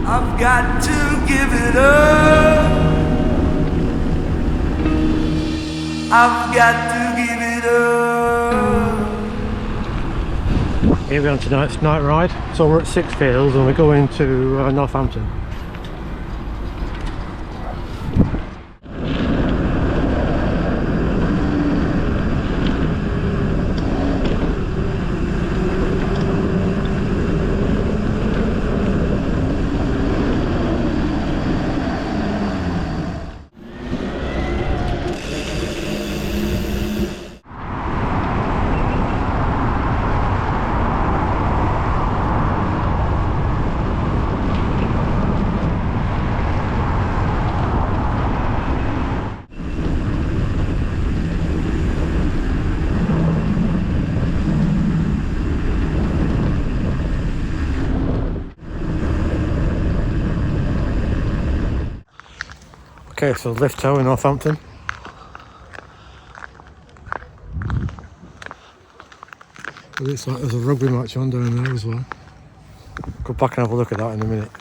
I've got to give it up. I've got to give it up. Here we are on tonight's night ride. So we're at Sixfields and we're going to Northampton. Okay, so Levo in Northampton. It looks like there's a rugby match on down there as well. Go back and have a look at that in a minute.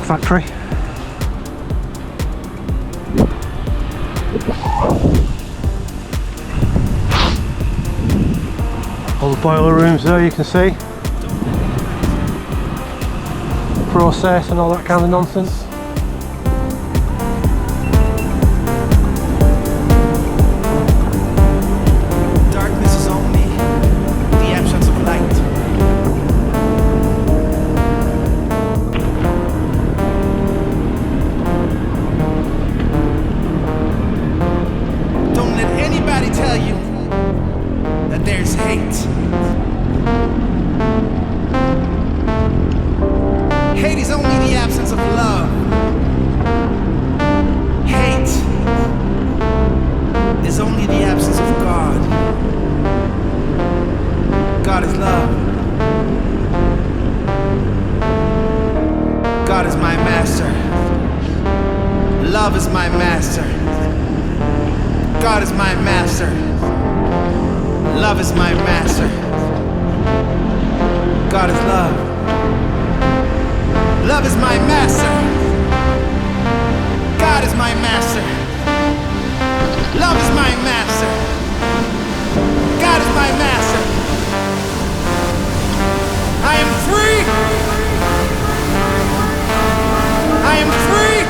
Factory. All the boiler rooms there, you can see. Process and all that kind of nonsense. Darkness is only the absence of light. Tell you that there's hate. Hate is only the absence of love. Hate is only the absence of God. God is love. God is my master. Love is my master. God is my master. Love is my master. God is love. Love is my master. God is my master. Love is my master. God is my master. I am free. I am free.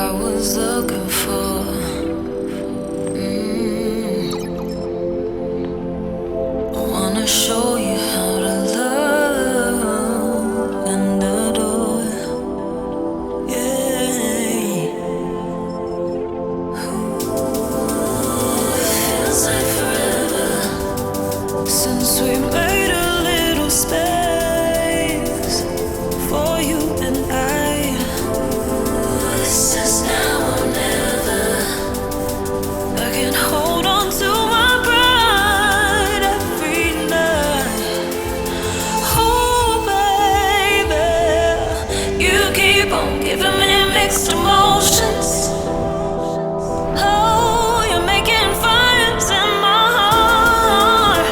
I was looking for. I wanna show you how to love and adore. Yeah. It feels like forever since we made a little space for you and I. This is now or never. I can hold on to my pride every night. Oh, baby, you keep on giving me mixed emotions. Oh, you're making fires in my heart.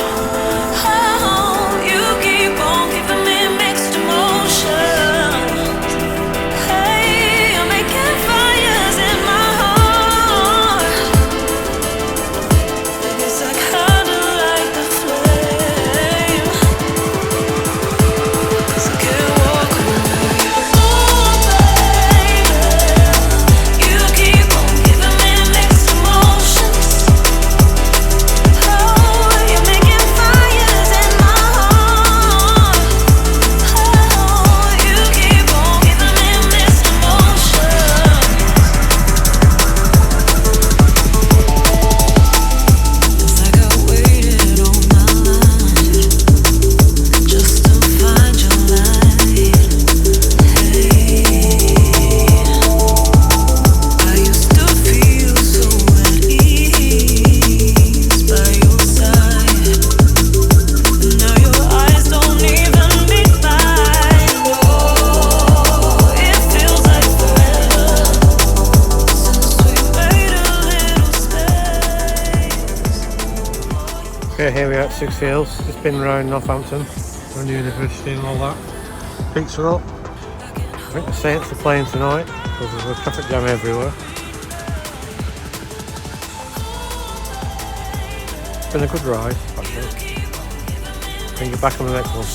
Oh, you keep on giving me mixed emotions. Hey, you're making fires in my heart. It's like kinda like the flame. 'Cause I can't walk away. Oh, baby, you keep on giving me mixed emotions. Oh, you're making fires in my heart. Oh, you keep on giving me mixed emotions. It's like I waited all my life just to find your light. Hey, I used to feel so at ease by your side. Now your eyes don't even meet mine. Oh, it feels like forever since we made a little space. Okay, here we are at Six Fields. Just been around Northampton, around the university and all that. Peaks are up. I think the Saints are playing tonight because there's a traffic jam everywhere. It's been a good ride, actually. Bring you back on the next one.